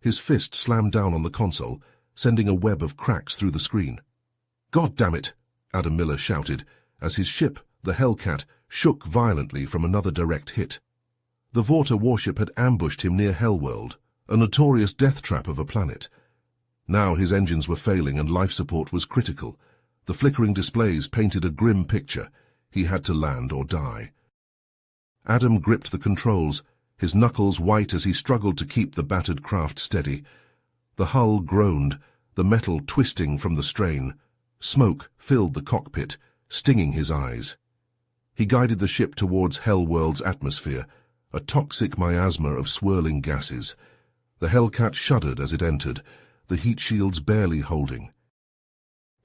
His fist slammed down on the console, sending a web of cracks through the screen. "God damn it!" Adam Miller shouted, as his ship, the Hellcat, shook violently from another direct hit. The Vorta warship had ambushed him near HellWorld, a notorious death trap of a planet. Now his engines were failing and life support was critical. The flickering displays painted a grim picture. He had to land or die. Adam gripped the controls, his knuckles white as he struggled to keep the battered craft steady. The hull groaned, the metal twisting from the strain. Smoke filled the cockpit, stinging his eyes. He guided the ship towards HellWorld's atmosphere, a toxic miasma of swirling gases. The Hellcat shuddered as it entered, the heat shields barely holding.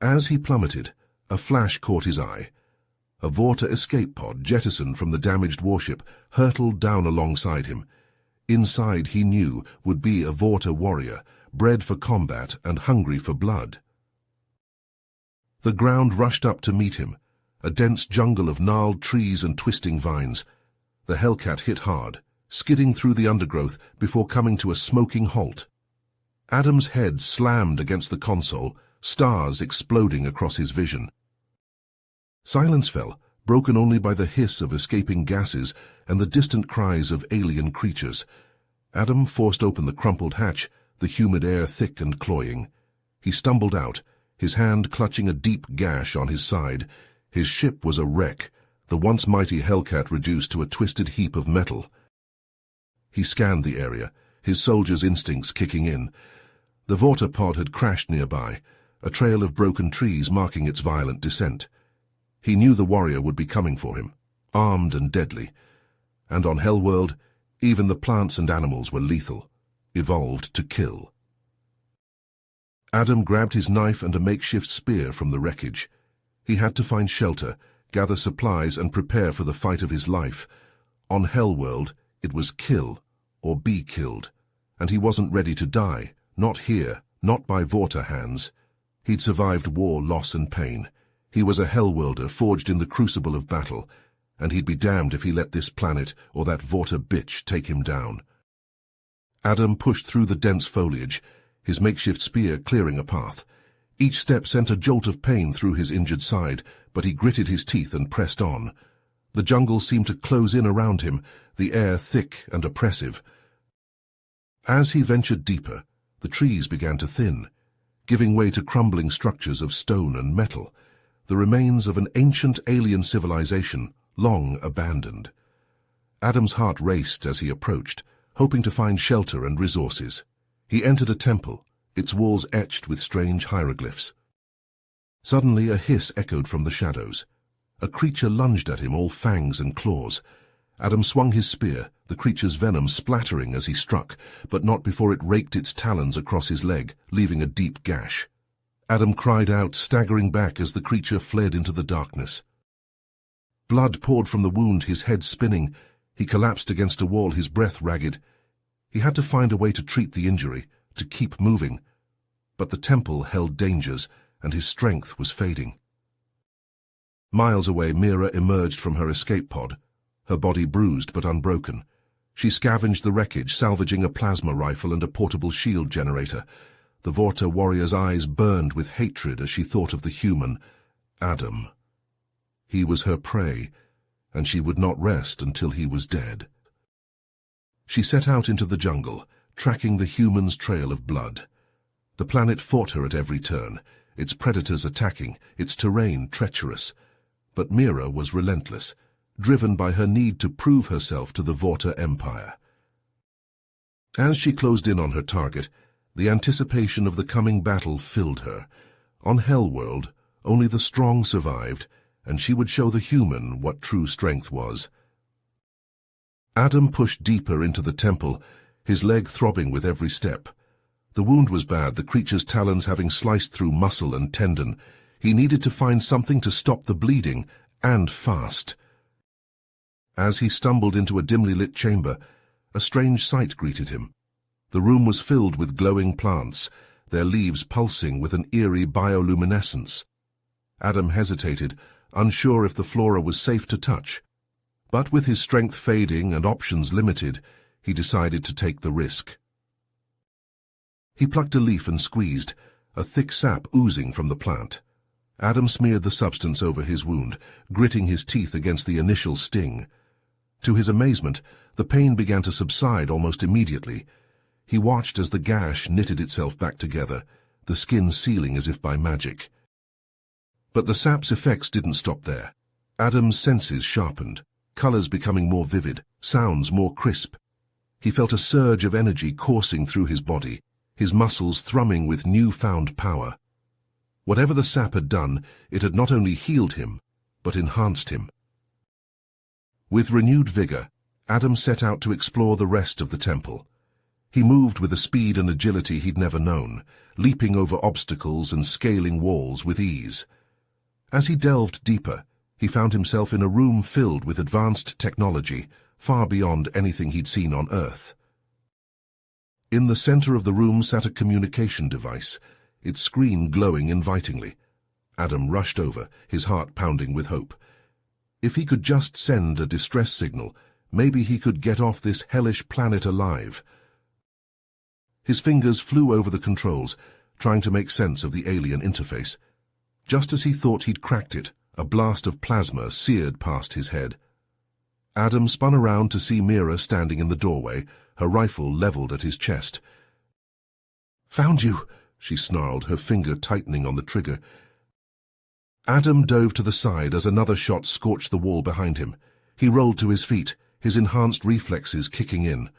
As he plummeted, a flash caught his eye. A Vorta escape pod, jettisoned from the damaged warship, hurtled down alongside him. Inside, he knew, would be a Vorta warrior, bred for combat and hungry for blood. The ground rushed up to meet him, a dense jungle of gnarled trees and twisting vines. The Hellcat hit hard, skidding through the undergrowth before coming to a smoking halt. Adam's head slammed against the console, stars exploding across his vision. Silence fell, broken only by the hiss of escaping gases and the distant cries of alien creatures. Adam forced open the crumpled hatch, the humid air thick and cloying. He stumbled out, his hand clutching a deep gash on his side. His ship was a wreck, the once mighty Hellcat reduced to a twisted heap of metal. He scanned the area, his soldier's instincts kicking in. The Vorta pod had crashed nearby, a trail of broken trees marking its violent descent. He knew the warrior would be coming for him, armed and deadly. And on HellWorld, even the plants and animals were lethal, evolved to kill. Adam grabbed his knife and a makeshift spear from the wreckage. He had to find shelter, gather supplies and prepare for the fight of his life. On HellWorld, it was kill or be killed, and he wasn't ready to die, not here, not by Vorta hands. He'd survived war, loss and pain. He was a HellWorlder forged in the crucible of battle, and he'd be damned if he let this planet or that Vorta bitch take him down. Adam pushed through the dense foliage, his makeshift spear clearing a path. Each step sent a jolt of pain through his injured side, but he gritted his teeth and pressed on. The jungle seemed to close in around him, the air thick and oppressive. As he ventured deeper, the trees began to thin, giving way to crumbling structures of stone and metal, the remains of an ancient alien civilization, long abandoned. Adam's heart raced as he approached, hoping to find shelter and resources. He entered a temple, its walls etched with strange hieroglyphs. Suddenly a hiss echoed from the shadows. A creature lunged at him, all fangs and claws. Adam swung his spear, the creature's venom splattering as he struck, but not before it raked its talons across his leg, leaving a deep gash. Adam cried out, staggering back as the creature fled into the darkness. Blood poured from the wound, his head spinning. He collapsed against a wall, his breath ragged. He had to find a way to treat the injury, to keep moving. But the temple held dangers, and his strength was fading. Miles away, Mira emerged from her escape pod, her body bruised but unbroken. She scavenged the wreckage, salvaging a plasma rifle and a portable shield generator. The Vorta warrior's eyes burned with hatred as she thought of the human, Adam. He was her prey, and she would not rest until he was dead. She set out into the jungle, tracking the human's trail of blood. The planet fought her at every turn, its predators attacking, its terrain treacherous. But Mira was relentless, driven by her need to prove herself to the Vorta Empire. As she closed in on her target, the anticipation of the coming battle filled her. On HellWorld, only the strong survived, and she would show the human what true strength was. Adam pushed deeper into the temple, his leg throbbing with every step. The wound was bad, the creature's talons having sliced through muscle and tendon. He needed to find something to stop the bleeding, and fast. As he stumbled into a dimly lit chamber, a strange sight greeted him. The room was filled with glowing plants, their leaves pulsing with an eerie bioluminescence. Adam hesitated, unsure if the flora was safe to touch. But with his strength fading and options limited, he decided to take the risk. He plucked a leaf and squeezed, a thick sap oozing from the plant. Adam smeared the substance over his wound, gritting his teeth against the initial sting. To his amazement, the pain began to subside almost immediately. He watched as the gash knitted itself back together, the skin sealing as if by magic. But the sap's effects didn't stop there. Adam's senses sharpened, colors becoming more vivid, sounds more crisp. He felt a surge of energy coursing through his body, his muscles thrumming with newfound power. Whatever the sap had done, it had not only healed him, but enhanced him. With renewed vigor, Adam set out to explore the rest of the temple. He moved with a speed and agility he'd never known, leaping over obstacles and scaling walls with ease. As he delved deeper, he found himself in a room filled with advanced technology, far beyond anything he'd seen on Earth. In the center of the room sat a communication device, its screen glowing invitingly. Adam rushed over, his heart pounding with hope. If he could just send a distress signal, maybe he could get off this hellish planet alive. His fingers flew over the controls, trying to make sense of the alien interface. Just as he thought he'd cracked it, a blast of plasma seared past his head. Adam spun around to see Mira standing in the doorway, her rifle leveled at his chest. "Found you," she snarled, her finger tightening on the trigger. Adam dove to the side as another shot scorched the wall behind him. He rolled to his feet, his enhanced reflexes kicking in.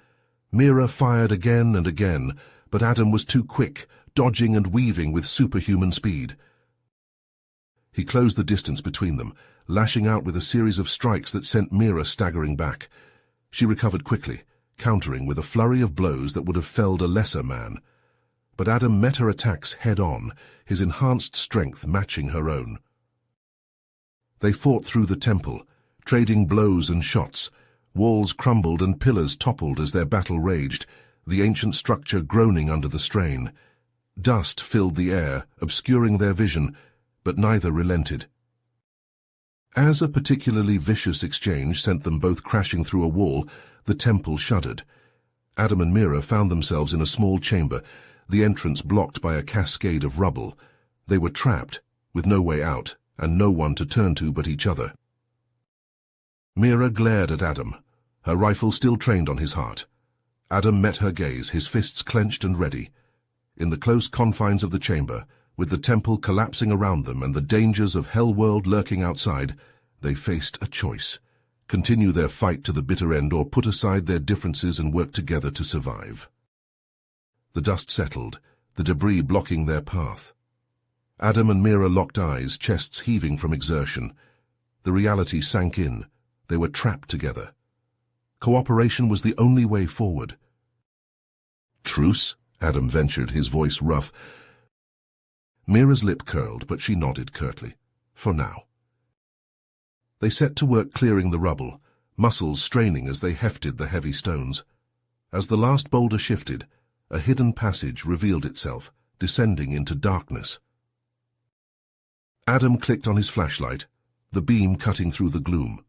Mira fired again and again, but Adam was too quick, dodging and weaving with superhuman speed. He closed the distance between them, lashing out with a series of strikes that sent Mira staggering back. She recovered quickly, countering with a flurry of blows that would have felled a lesser man. But Adam met her attacks head-on, his enhanced strength matching her own. They fought through the temple, trading blows and shots. Walls crumbled and pillars toppled as their battle raged, the ancient structure groaning under the strain. Dust filled the air, obscuring their vision, but neither relented. As a particularly vicious exchange sent them both crashing through a wall, the temple shuddered. Adam and Mira found themselves in a small chamber, the entrance blocked by a cascade of rubble. They were trapped, with no way out, and no one to turn to but each other. Mira glared at Adam, her rifle still trained on his heart. Adam met her gaze, his fists clenched and ready. In the close confines of the chamber, with the temple collapsing around them and the dangers of HellWorld lurking outside, they faced a choice: continue their fight to the bitter end or put aside their differences and work together to survive. The dust settled, the debris blocking their path. Adam and Mira locked eyes, chests heaving from exertion. The reality sank in. They were trapped together. Cooperation was the only way forward. "Truce?" Adam ventured, his voice rough. Mira's lip curled, but she nodded curtly. For now. They set to work clearing the rubble, muscles straining as they hefted the heavy stones. As the last boulder shifted, a hidden passage revealed itself, descending into darkness. Adam clicked on his flashlight, the beam cutting through the gloom.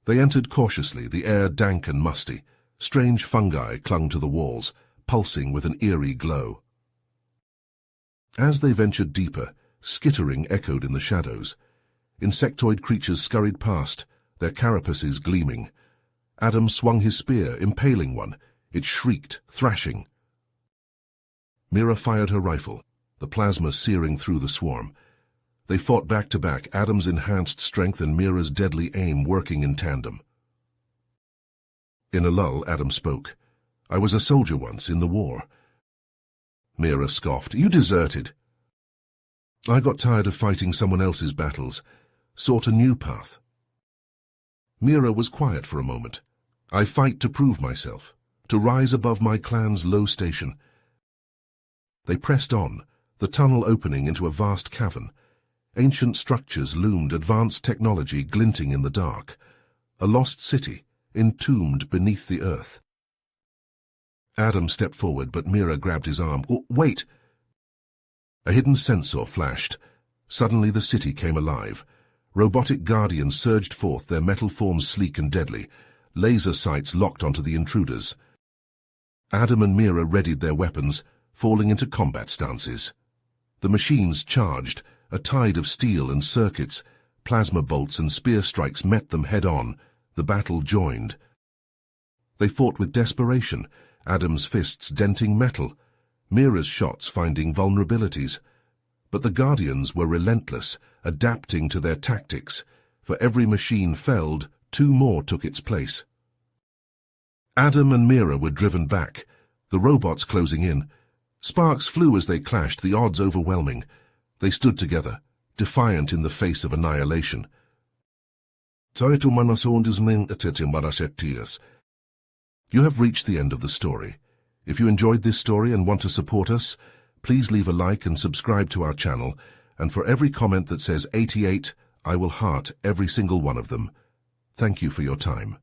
They entered cautiously, the air dank and musty. Strange fungi clung to the walls, pulsing with an eerie glow. As they ventured deeper, skittering echoed in the shadows. Insectoid creatures scurried past, their carapaces gleaming. Adam swung his spear, impaling one. It shrieked, thrashing. Mira fired her rifle, the plasma searing through the swarm. They fought back to back, Adam's enhanced strength and Mira's deadly aim working in tandem. In a lull, Adam spoke. "I was a soldier once, in the war." Mira scoffed. "You deserted." "I got tired of fighting someone else's battles, sought a new path." Mira was quiet for a moment. "I fight to prove myself, to rise above my clan's low station." They pressed on, the tunnel opening into a vast cavern. Ancient structures loomed, advanced technology glinting in the dark. A lost city, entombed beneath the earth. Adam stepped forward, but Mira grabbed his arm. "Oh, wait!" A hidden sensor flashed. Suddenly the city came alive. Robotic guardians surged forth, their metal forms sleek and deadly. Laser sights locked onto the intruders. Adam and Mira readied their weapons, falling into combat stances. The machines charged, a tide of steel and circuits, plasma bolts and spear strikes met them head-on. The battle joined. They fought with desperation, Adam's fists denting metal, Mira's shots finding vulnerabilities. But the Guardians were relentless, adapting to their tactics. For every machine felled, 2 more took its place. Adam and Mira were driven back, the robots closing in. Sparks flew as they clashed, the odds overwhelming. They stood together, defiant in the face of annihilation. You have reached the end of the story. If you enjoyed this story and want to support us, please leave a like and subscribe to our channel, and for every comment that says 88, I will heart every single one of them. Thank you for your time.